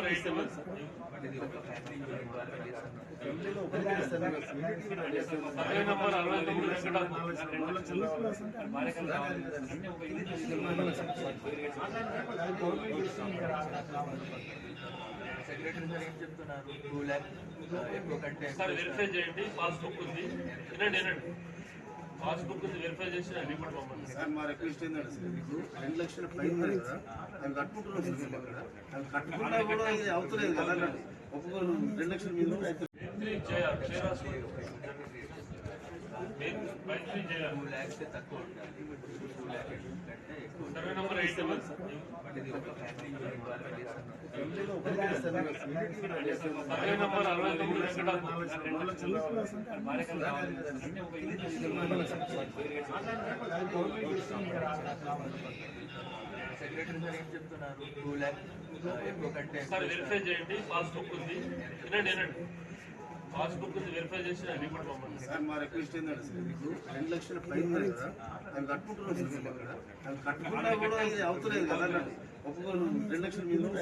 Number 8 survey number 69 secretary sir ఏం చెప్తున్నారు 2 lakh ఎక్కువ కంటే సార్ వెరిఫై చేయండి. పాస్బుక్ ఉంది, వినండి పాస్బుక్ ఉంది, వెరిఫై చేసి రిపోర్ట్ పంపండి. సార్ మా రిక్వెస్ట్ ఏంటంటే సార్ మీకు 2 లక్షల పైన ఉంది కదా, అవి కట్టుకుంటున్నాం సార్ మేము అక్కడ. అవి కట్టుకుంటా కూడా ఇది అవుతలేదు కదా అన్నట్టు. ఒక్కొక్కరు 2 లక్షల మీద కూడా అవుతుంది. 2 lakhs తక్కువ ఉండాలి. 2 lakh కంటే ఎక్కువ సర్వే నెంబర్ 8 ఇది ఒక ఫ్యామిలీ ఇవ్వాలి చేస్తున్నారు. సర్వే నెంబర్ 69 సెక్రటరీ సార్ ఏం చెప్తున్నారు 2 lakh ఎక్కువ కంటే సార్ వెరిఫై చేయండి. పాస్బుక్ ఉంది, వినండి పాస్బుక్ ఉంది, వెరిఫై చేసి రిపోర్ట్ పంపండి. సార్ మా రిక్వెస్ట్ ఏంటంటే సార్ మీకు 2 లక్షల పైన ఉంది కదా, అవి కట్టుకుంటున్నాం సార్ మేము అక్కడ. అవి కట్టుకుంటా కూడా ఇది అవుతలేదు కదా అన్నట్టు. ఒక్కొక్కరు 2 లక్షల మీద కూడా